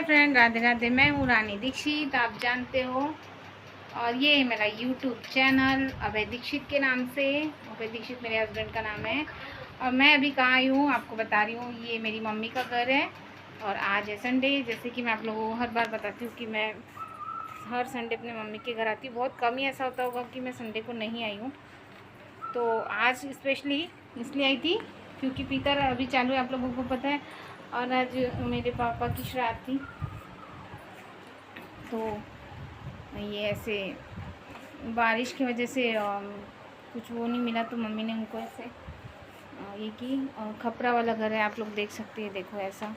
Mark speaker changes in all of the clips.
Speaker 1: Hi friend, Radhe Radhe. मैं हूँ रानी दीक्षित, आप जानते हो। और ये है मेरा यूट्यूब चैनल अभय दीक्षित के नाम से। अभय दीक्षित मेरे हस्बैंड का नाम है। और मैं अभी कहाँ आई हूँ आपको बता रही हूँ। ये मेरी मम्मी का घर है और आज है संडे। जैसे कि मैं आप लोगों को हर बार बताती हूँ कि मैं हर संडे अपने मम्मी के घर आती हूँ। बहुत कम ही ऐसा होता होगा कि मैं संडे को नहीं आई हूँ। तो आज स्पेशली इसलिए आई थी क्योंकि पीतर अभी चालू है, आप लोगों को पता है। और आज मेरे पापा की श्राद्ध थी, तो ये ऐसे बारिश की वजह से कुछ वो नहीं मिला, तो मम्मी ने उनको ऐसे ये की। खपरा वाला घर है, आप लोग देख सकते हैं। देखो ऐसा,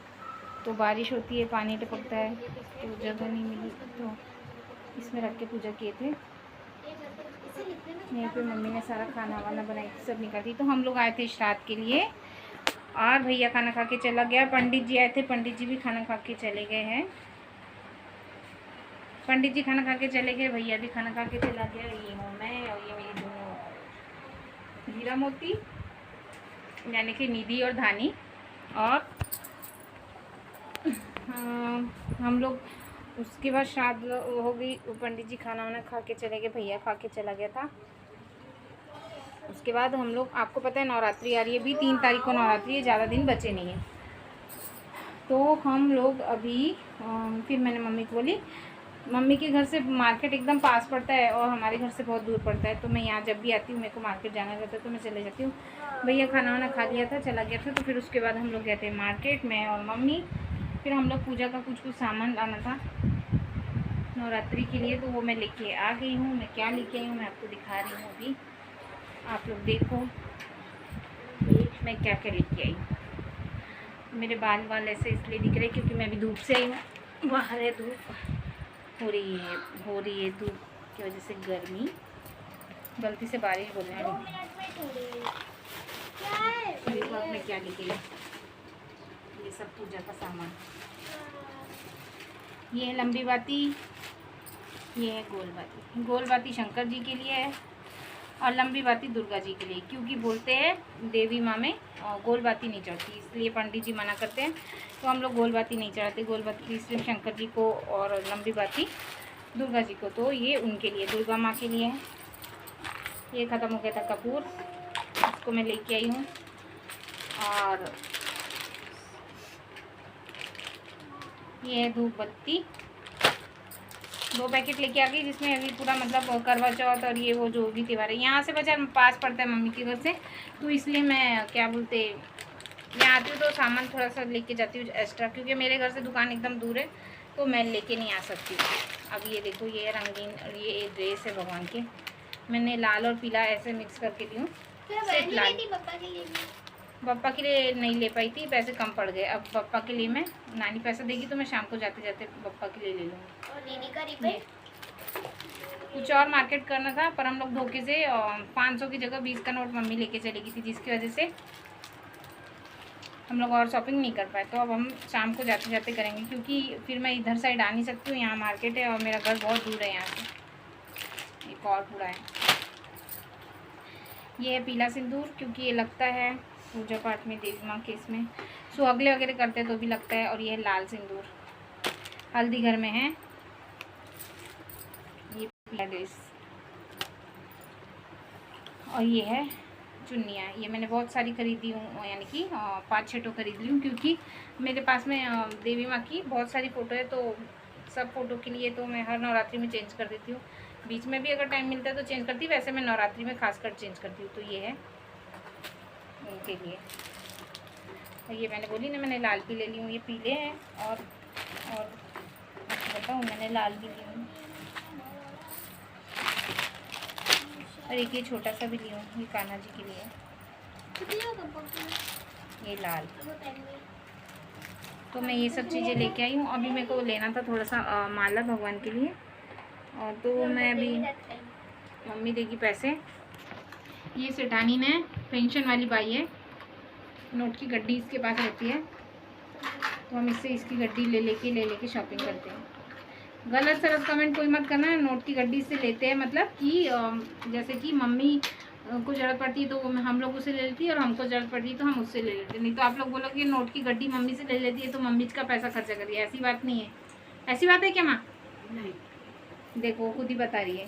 Speaker 1: तो बारिश होती है, पानी टपकता है, तो जगह नहीं मिली तो इसमें रख के पूजा किए थे। यहीं पे मम्मी ने सारा खाना वाना बनाई थी, सब निकाली। तो हम लोग आए थे श्राद्ध के लिए और भैया खाना खा के चला गया। पंडित जी आए थे, पंडित जी भी खाना खा के चले गए हैं। पंडित जी खाना खा के चले गए, भैया भी खाना खा के चला गया। ये हूँ मैं और ये मेरी दोनों हीरा मोती यानी कि निधि और धानी। और हम लोग उसके बाद श्राद्ध हो गई, पंडित जी खाना वाना खा के चले गए, भैया खा के चला गया था। उसके बाद हम लोग, आपको पता है नवरात्रि आ रही है, अभी 3 तारीख को नवरात्रि है, ज़्यादा दिन बचे नहीं है। तो हम लोग अभी फिर मैंने मम्मी को बोली, मम्मी के घर से मार्केट एकदम पास पड़ता है और हमारे घर से बहुत दूर पड़ता है, तो मैं यहाँ जब भी आती हूँ, मेरे को मार्केट जाना रहता है तो मैं चले जाती हूँ। भैया खाना वाना खा लिया था, चला गया था। तो फिर उसके बाद हम लोग गए थे मार्केट, मैं और मम्मी। फिर हम लोग पूजा का कुछ सामान लाना था नवरात्रि के लिए, तो वो मैं लेके आ गई हूँ। मैं क्या लेके आई हूँ मैं आपको दिखा रही हूँ अभी, आप लोग देखो मैं क्या क्या लेके आई हूँ। मेरे बाल ऐसे इसलिए दिख रहे क्योंकि मैं अभी धूप से आई हूँ, बाहर है धूप हो रही है धूप की वजह से गर्मी। गलती से बारिश बोल रहे हैं। देखो अब मैं क्या लेके आई, ये सब पूजा का सामान। ये है लंबी बाती, ये है गोल बाती। गोल बाती शंकर जी के लिए है और लंबी बाती दुर्गा जी के लिए, क्योंकि बोलते हैं देवी माँ में गोल बाती नहीं चढ़ती, इसलिए पंडित जी मना करते हैं। तो हम लोग गोल बाती नहीं चढ़ाते। गोल बाती सिर्फ शंकर जी को और लंबी बाती दुर्गा जी को। तो ये उनके लिए, दुर्गा माँ के लिए है। ये ख़त्म हो गया था कपूर, इसको मैं लेके आई हूँ। और ये है धूप बत्ती, 2 पैकेट लेके आ गई, जिसमें अभी पूरा मतलब करवा चौथ और ये वो जो भी त्यौहार है, यहाँ से बाजार पास पड़ता है मम्मी के घर से, तो इसलिए मैं क्या बोलते यहाँ आती हूँ तो सामान थोड़ा सा लेके जाती हूँ एक्स्ट्रा, क्योंकि मेरे घर से दुकान एकदम दूर है तो मैं लेके नहीं आ सकती। अब ये देखो, ये रंगीन, ये ड्रेस है भगवान के, मैंने लाल और पीला ऐसे मिक्स करके दी हूँ। पापा के लिए नहीं ले पाई थी, पैसे कम पड़ गए। अब पापा के लिए मैं, नानी पैसा देगी तो मैं शाम को जाते जाते पापा के लिए ले लूँगी।
Speaker 2: और दीदी का रिबन
Speaker 1: कुछ और मार्केट करना था, पर हम लोग धोखे से 500 की जगह 20 का नोट मम्मी लेके चली गई थी, जिसकी वजह से हम लोग और शॉपिंग नहीं कर पाए। तो अब हम शाम को जाते जाते करेंगे, क्योंकि फिर मैं इधर साइड आ नहीं सकती हूँ, यहाँ मार्केट है और मेरा घर बहुत दूर है यहाँ से। एक और पूरा है, ये है पीला सिंदूर, क्योंकि ये लगता है पूजा पाठ में, देवी माँ के इसमें सुहागले वगैरह करते हैं तो भी लगता है। और ये है लाल सिंदूर, हल्दी घर में है। ये पीला ड्रेस और ये है चुन्नियाँ। ये मैंने बहुत सारी खरीदी हूँ, यानी कि 5-6 ठो खरीद ली हूँ, क्योंकि मेरे पास में देवी माँ की बहुत सारी फ़ोटो है, तो सब फ़ोटो के लिए तो मैं हर नवरात्रि में चेंज कर देती हूँ। बीच में भी अगर टाइम मिलता है तो चेंज करती, वैसे मैं नवरात्रि में खासकर चेंज करती हूँ। तो ये है उनके लिए। और ये मैंने बोली ना, मैंने लाल भी ले ली हूँ, ये पीले हैं और बताऊँ मैंने लाल भी ली हूँ। और एक ये छोटा सा भी ली हूँ, ये कान्हा जी के लिए, ये लाल। तो मैं ये सब चीज़ें लेके आई हूँ। अभी मेरे को लेना था थोड़ा सा माला भगवान के लिए, और तो मैं अभी, मम्मी देगी पैसे। ये सेठानी में पेंशन वाली बाई है, नोट की गड्डी इसके पास रहती है, तो हम इससे इसकी गड्डी ले लेके शॉपिंग करते हैं। गलत सलत कमेंट कोई मत करना है, नोट की गड्डी से लेते हैं, मतलब कि जैसे कि मम्मी उनको ज़रूरत पड़ती है तो हम लोग उसे ले लेती है, और हमको ज़रूरत पड़ती है तो हम उससे ले लेते हैं। नहीं तो आप लोग बोलोगे नोट की गड्डी मम्मी से ले लेती है तो मम्मी का पैसा खर्चा करिए, ऐसी बात नहीं है। ऐसी बात है क्या माँ?
Speaker 2: नहीं,
Speaker 1: देखो खुद ही बता रही है।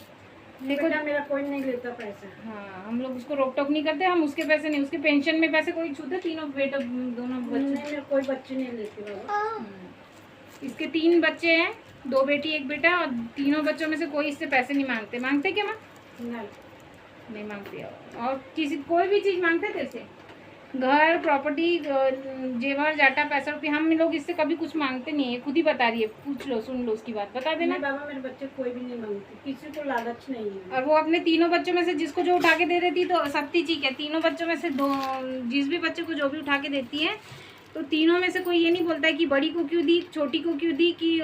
Speaker 2: देखो मेरा कोई नहीं लेता पैसा।
Speaker 1: हाँ, हम लोग उसको रोक टोक नहीं करते, हम उसके पैसे नहीं, उसके पेंशन में पैसे कोई छूते, तीनों बेटा दोनों बच्चे।
Speaker 2: नहीं, कोई बच्चे नहीं लेते बाबा।
Speaker 1: इसके 3 बच्चे हैं, 2 बेटी 1 बेटा, और तीनों बच्चों में से कोई इससे पैसे नहीं मांगते। मांगते क्या माँ? नहीं मांगते। और किसी कोई भी चीज़ मांगते थे इससे, घर प्रॉपर्टी जेवर जाटा पैसा रुपये, हम लोग इससे कभी कुछ मांगते नहीं है। खुद ही बता रही है, पूछ लो, सुन लो उसकी बात, बता देना।
Speaker 2: बाबा मेरे बच्चे कोई भी नहीं मांगते, किसी को लालच नहीं है।
Speaker 1: और वो अपने तीनों बच्चों में से जिसको जो उठा के दे देती तो सत्ती जी है, तीनों बच्चों में से जिस भी बच्चे को जो भी उठा के देती है, तो तीनों में से कोई ये नहीं बोलता है कि बड़ी को क्यों दी, छोटी को क्यों दी, कि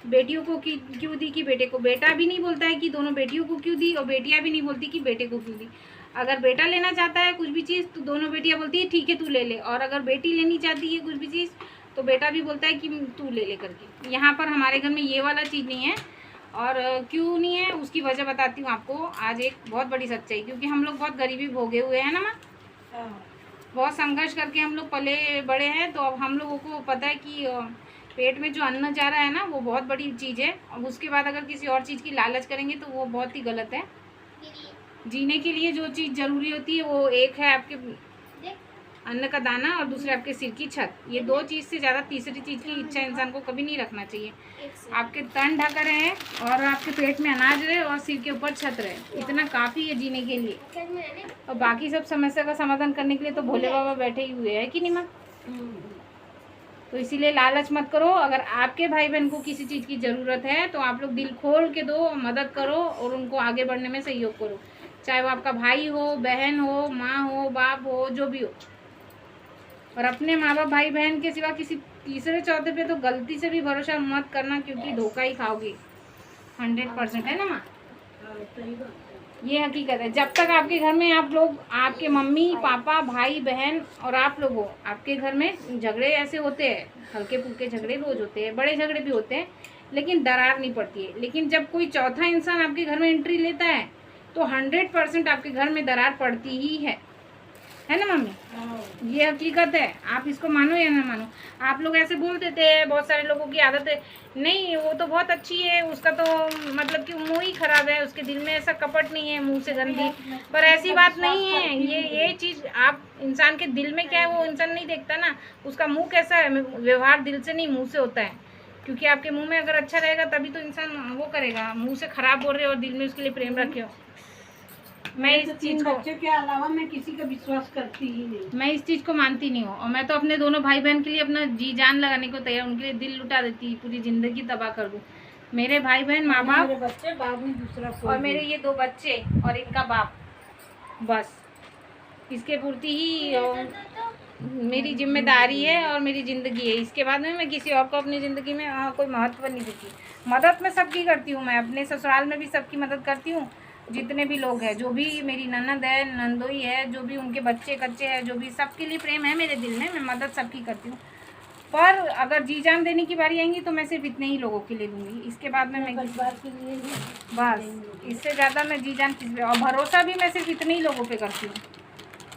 Speaker 1: बेटियों को क्यों दी, कि बेटे को। बेटा भी नहीं बोलता है कि दोनों बेटियों को क्यों दी, और बेटियां भी नहीं बोलती कि बेटे को क्यों दी। अगर बेटा लेना चाहता है कुछ भी चीज़ तो दोनों बेटियां बोलती है ठीक है तू ले ले, और अगर बेटी लेनी चाहती है कुछ भी चीज़ तो बेटा भी बोलता है कि तू ले ले करके। यहाँ पर हमारे घर में ये वाला चीज़ नहीं है। और क्यों नहीं है उसकी वजह बताती हूँ आपको आज, एक बहुत बड़ी सच्चाई। क्योंकि हम लोग बहुत गरीबी भोगे हुए हैं ना माँ, बहुत संघर्ष करके हम लोग पले बड़े हैं, तो अब हम लोगों को पता है कि पेट में जो अन्न जा रहा है ना वो बहुत बड़ी चीज़ है। अब उसके बाद अगर किसी और चीज़ की लालच करेंगे तो वो बहुत ही गलत है। जीने के लिए जो चीज़ ज़रूरी होती है वो एक है आपके अन्न का दाना, और दूसरे आपके सिर की छत। ये 2 चीज़ से ज़्यादा तीसरी चीज़ की इच्छा इंसान को कभी नहीं रखना चाहिए। आपके तन ढका रहे और आपके पेट में अनाज रहे और सिर के ऊपर छत रहे, इतना काफ़ी है जीने के लिए। और बाकी सब समस्या का समाधान करने के लिए तो भोले बाबा बैठे ही हुए हैं कि नहीं माँ? तो इसीलिए लालच मत करो। अगर आपके भाई बहन को किसी चीज़ की ज़रूरत है तो आप लोग दिल खोल के दो, मदद करो और उनको आगे बढ़ने में सहयोग करो, चाहे वो आपका भाई हो, बहन हो, माँ हो, बाप हो, जो भी हो। और अपने माँ बाप भाई बहन के सिवा किसी तीसरे चौथे पे तो गलती से भी भरोसा मत करना, क्योंकि धोखा ही खाओगे 100%, है ना माँ? ये हकीकत है। जब तक आपके घर में आप लोग, आपके मम्मी पापा भाई बहन और आप लोग हो, आपके घर में झगड़े ऐसे होते हैं, हल्के फुल्के झगड़े रोज होते हैं, बड़े झगड़े भी होते हैं, लेकिन दरार नहीं पड़ती है। लेकिन जब कोई चौथा इंसान आपके घर में एंट्री लेता है तो 100% आपके घर में दरार पड़ती ही है ना मम्मी? ये हकीकत है, आप इसको मानो या ना मानो। आप लोग ऐसे बोल देते हैं, बहुत सारे लोगों की आदत है, नहीं वो तो बहुत अच्छी है, उसका तो मतलब कि मुंह ही खराब है, उसके दिल में ऐसा कपट नहीं है, मुंह से गंदी। पर ऐसी बात नहीं है। ये चीज़ आप इंसान के दिल में क्या है वो इंसान नहीं देखता ना, उसका मुंह कैसा है। व्यवहार दिल से नहीं मुंह से होता है, क्योंकि आपके मुंह में अगर अच्छा रहेगा तभी तो इंसान वो करेगा। मुंह से खराब बोल रहे हो और दिल में उसके लिए प्रेम रखे हो। मैं इस चीज़ को,
Speaker 2: बच्चे के अलावा मैं किसी का विश्वास करती ही नहीं।
Speaker 1: मैं इस चीज़ को मानती नहीं हूँ। और मैं तो अपने दोनों भाई बहन के लिए अपना जी जान लगाने को तैयार, उनके लिए दिल लुटा देती, पूरी ज़िंदगी तबाह कर दूँ। मेरे भाई बहन, माँ बाप,
Speaker 2: मेरे बच्चे, बाद में दूसरा
Speaker 1: और मेरे ये 2 बच्चे और इनका बाप, बस इसके पूर्ति ही मेरी जिम्मेदारी है और मेरी ज़िंदगी है। इसके बाद में मैं किसी और को अपनी ज़िंदगी में कोई महत्व नहीं देती। मदद मैं सबकी करती हूँ, मैं अपने ससुराल में भी सबकी मदद करती हूँ, जितने भी लोग हैं, जो भी मेरी ननद है, नंदोई है, जो भी उनके बच्चे कच्चे हैं, जो भी, सबके लिए प्रेम है मेरे दिल में, मैं मदद सबकी करती हूँ। पर अगर जी जान देने की बारी आएंगी तो मैं सिर्फ इतने ही लोगों के लिए दूंगी। इसके बाद में मैं
Speaker 2: परिवार के लिए
Speaker 1: बस, इससे ज़्यादा मैं जी जान किसी पे, और भरोसा भी मैं सिर्फ इतने ही लोगों पे करती हूँ।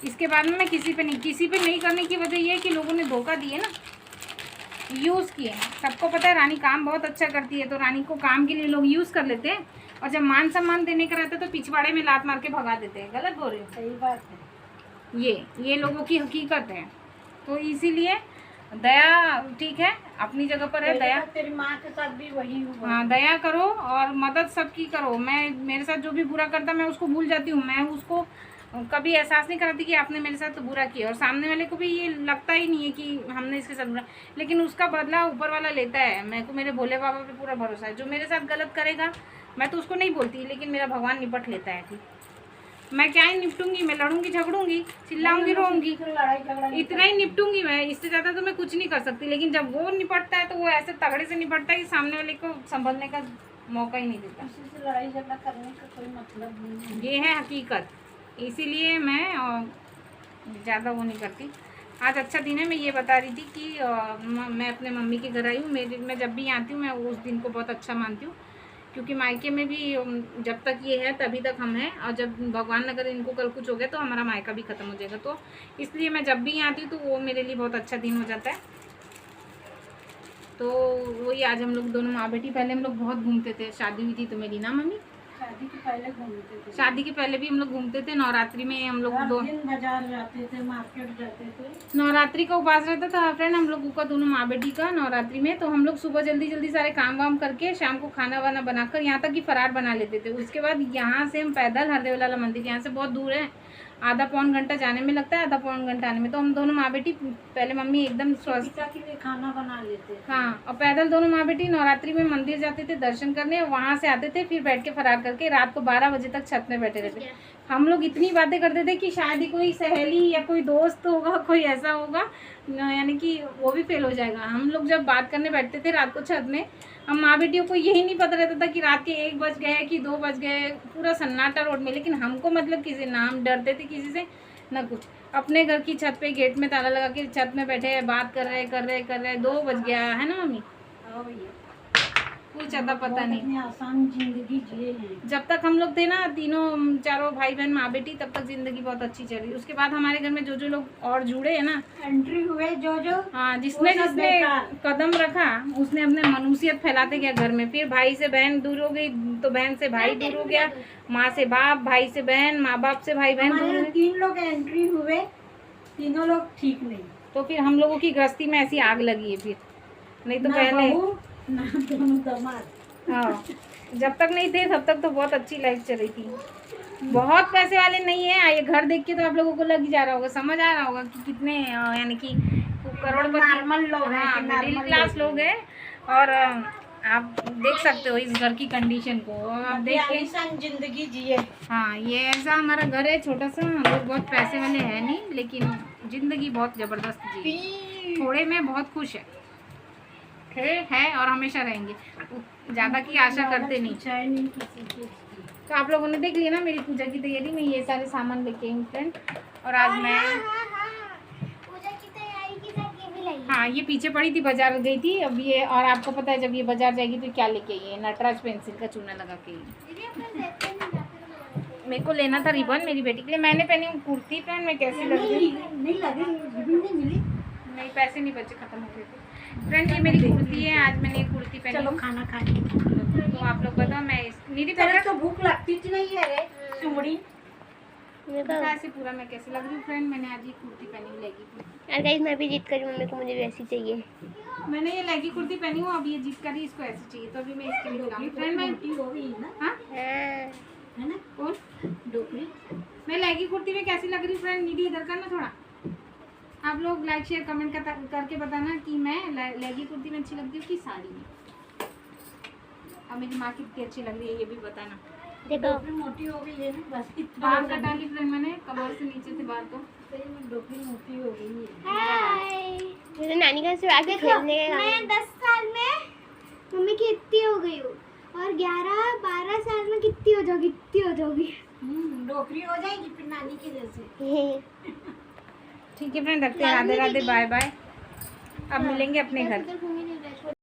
Speaker 1: इसके बाद में मैं किसी पे नहीं करने की वजह ये है कि लोगों ने धोखा दिए ना, यूज़ किए। सबको पता है रानी काम बहुत अच्छा करती है, तो रानी को काम के लिए लोग यूज़ कर लेते हैं, और जब मान सम्मान देने का रहता है तो पिछवाड़े में लात मार के भगा देते हैं। गलत बोल रही हूँ?
Speaker 2: सही बात है।
Speaker 1: ये लोगों की हकीकत है। तो इसीलिए दया ठीक है, अपनी जगह पर है दया।
Speaker 2: तेरी माँ के साथ भी वही हुआ।
Speaker 1: हाँ, दया करो और मदद सबकी करो। मैं, मेरे साथ जो भी बुरा करता मैं उसको भूल जाती हूँ, मैं उसको कभी एहसास नहीं कराती कि आपने मेरे साथ तो बुरा किया, और सामने वाले को भी ये लगता ही नहीं है कि हमने इसके साथ बुरा, लेकिन उसका बदला ऊपर वाला लेता है। मेरे को मेरे भोले बाबा पे पूरा भरोसा है। जो मेरे साथ गलत करेगा मैं तो उसको नहीं बोलती, लेकिन मेरा भगवान निपट लेता है। ठीक, मैं क्या ही निपटूंगी, मैं लड़ूंगी झगड़ूंगी, चिल्लाऊंगी रोऊंगी, इतना ही निपटूंगी मैं, इससे ज़्यादा तो मैं कुछ नहीं कर सकती। लेकिन जब वो निपटता है तो वो ऐसे तगड़े से निपटता है कि सामने वाले को संभलने का मौका ही नहीं देता।
Speaker 2: किसी से लड़ाई झगड़ा करने का कोई मतलब नहीं है।
Speaker 1: ये है हकीकत, इसीलिए मैं ज़्यादा वो नहीं करती। आज अच्छा दिन है, मैं ये बता रही थी कि मैं अपने मम्मी के घर आई हूँ। मैं जब भी आती हूँ मैं उस दिन को बहुत अच्छा मानती हूँ, क्योंकि मायके में भी जब तक ये है तभी तक हम हैं, और जब भगवान अगर इनको कल कुछ हो गया तो हमारा मायका भी ख़त्म हो जाएगा। तो इसलिए मैं जब भी आती हूँ तो वो मेरे लिए बहुत अच्छा दिन हो जाता है। तो वही आज हम लोग दोनों माँ बेटी, पहले हम लोग बहुत घूमते थे, शादी हुई थी तो मेरी ना मम्मी,
Speaker 2: शादी के पहले घूमते थे।
Speaker 1: शादी के पहले भी हम लोग घूमते थे। नवरात्रि में हम लोग
Speaker 2: हर दिन बाजार जाते थे, मार्केट जाते थे।
Speaker 1: नवरात्रि का उपवास रहता था फ्रेंड हम लोगों का, दोनों माँ बेटी का नवरात्रि में। तो हम लोग सुबह जल्दी जल्दी सारे काम वाम करके शाम को खाना वाना बनाकर यहाँ तक कि फरार बना लेते थे। उसके बाद यहाँ से हम पैदल, हरदेव लाला मंदिर यहाँ से बहुत दूर है, आधा पौन घंटा जाने में लगता है, आधा पौन घंटा आने में। तो हम दोनों माँ बेटी, पहले मम्मी एकदम स्वस्थ
Speaker 2: पिता के लिए खाना बना लेते थे।
Speaker 1: हाँ, और पैदल दोनों माँ बेटी नवरात्रि में मंदिर जाते थे दर्शन करने, और वहाँ से आते थे, फिर बैठ के फरार करके रात को 12 बजे तक छत में बैठे रहते। हम लोग इतनी बातें करते थे कि शायद ही कोई सहेली या कोई दोस्त होगा, कोई ऐसा होगा यानी कि वो भी फेल हो जाएगा। हम लोग जब बात करने बैठते थे रात को छत में, हम माँ बेटियों को यही नहीं पता रहता था कि रात के 1 बज गए कि 2 बज गए, पूरा सन्नाटा रोड में। लेकिन हमको मतलब किसी ना हम डरते थे किसी से ना कुछ। अपने घर की छत पे गेट में ताला लगा के छत में बैठे बात कर रहे 2 बज गया है ना मम्मी,
Speaker 2: हाँ भैया,
Speaker 1: कुछ अता पता नहीं।
Speaker 2: इतनी आसान जिंदगी जिए हैं।
Speaker 1: जब तक हम लोग थे ना, तीनों चारों भाई बहन माँ बेटी, तब तक जिंदगी बहुत अच्छी चली। उसके बाद हमारे घर में जो जो लोग और जुड़े हैं ना,
Speaker 2: एंट्री हुए जो
Speaker 1: हाँ, जिसने
Speaker 2: वो सब
Speaker 1: जिसने
Speaker 2: बेकार।
Speaker 1: कदम रखा उसने अपने मनुष्यत फैलाते गया घर में। फिर भाई से बहन दूर हो गई, तो बहन से भाई दूर हो गया, माँ से बाप, भाई से बहन, माँ बाप से भाई बहन दूर
Speaker 2: हमारे
Speaker 1: हो
Speaker 2: यहाँ
Speaker 1: गए।
Speaker 2: 3 लोग एंट्री हुए, तीनों लोग ठीक नहीं।
Speaker 1: तो फिर हम लोगों की गृहस्थी में ऐसी आग लगी है फिर, नहीं तो
Speaker 2: ना
Speaker 1: पहले
Speaker 2: बहू ना दोनों दामाद।
Speaker 1: हाँ, जब तक नहीं थे तब तक तो बहुत अच्छी लाइफ चल रही थी। बहुत पैसे वाले नहीं है, ये घर देख के तो आप लोगों को लग ही जा रहा होगा, समझ आ रहा होगा कि कितने यानी कि करोड़पति,
Speaker 2: नॉर्मल लोग हैं,
Speaker 1: हाँ,
Speaker 2: कि
Speaker 1: मिडिल
Speaker 2: नॉर्मल
Speaker 1: क्लास लोग हैं। और आप देख सकते हो इस घर की कंडीशन को, आप देख के
Speaker 2: आलीशान जिंदगी जिए।
Speaker 1: हाँ, ये ऐसा हमारा घर है छोटा सा। हम लोग बहुत पैसे वाले हैं नहीं, लेकिन जिंदगी बहुत ज़बरदस्त जी, थोड़े में बहुत खुश है और हमेशा रहेंगे। ज़्यादा की आशा करते नहीं।
Speaker 2: चाहे नहीं किसी चीज की।
Speaker 1: तो आप लोगों ने देख लिया ना मेरी पूजा की तैयारी में, ये सारे सामान लेके आई फ्रेंड। और आज मैं
Speaker 3: पूजा की तैयारी की सब ये भी लाई।
Speaker 1: हाँ, ये पीछे पड़ी थी, बाजार गई थी अब ये। और आपको पता है जब ये बाजार जाएगी तो क्या लेके आई है, नटराज पेंसिल का चूना लगा के आई। मेरे को लेना था रिबन मेरी बेटी के लिए। मैंने पहनी हूँ कुर्ती फ्रेंड, मैं कैसी लग रही हूँ?
Speaker 2: नहीं लगी, नहीं मिली।
Speaker 1: नहीं, पैसे नहीं बचे, खत्म हो गए थे फ्रेंड। ये मेरी कुर्ती है, आज मैंने ये कुर्ती पहनी।
Speaker 2: चलो
Speaker 1: हूँ।
Speaker 2: खाना खाए।
Speaker 1: तो आप लोग बताओ, मैं निधि
Speaker 2: तेरे तो भूख लगती थी नहीं है रे चुमड़ी।
Speaker 1: ऐसे पूरा मैं कैसे लग रही हूँ फ्रेंड। मैंने आज ये कुर्ती पहनी हुई लेगी कुर्ती।
Speaker 3: यार गाइस, मैं भी जिद करी मम्मी को, मुझे भी ऐसी चाहिए।
Speaker 1: मैंने ये लेगी कुर्ती पहनी हूँ, अब ये जिद करी इसको ऐसी चाहिए, तो अभी मैं इसके लिए लाऊंगी फ्रेंड। मैं
Speaker 2: मोटी हो गई ना,
Speaker 1: हाँ,
Speaker 2: है ना?
Speaker 1: कौन
Speaker 2: डोकरी।
Speaker 1: मैं लेगी कुर्ती में कैसी लग रही हूँ फ्रेंड? निधि इधर करना थोड़ा। आप लोग लाइक शेयर कमेंट करके बताना कि मैं लेगी कुर्ती में अच्छी लगती हूँ कि साड़ी में। अब मेरी माँ कितनी अच्छी लग रही है ये भी बताना।
Speaker 3: देखो
Speaker 2: डोकरी मोटी हो गई है ना, बस इतना
Speaker 1: बाल कटा ली फ्रेंड मैंने, कमर से नीचे से बाल। तो
Speaker 2: डोकरी मोटी हो गई है।
Speaker 3: हाय, मेरे नानी घर से आके खेलने गए। मैं 10 साल में मम्मी की इतनी हो गई हूँ, और 11-12 साल में कितनी हो जाओगी, इतनी हो जाओगी।
Speaker 2: डोकरी हो जाएगी फिर नानी के जैसे।
Speaker 1: ठीक है फ्रेंड, रखते हैं। Radhe Radhe, bye bye. अब मिलेंगे अपने घर।
Speaker 3: घर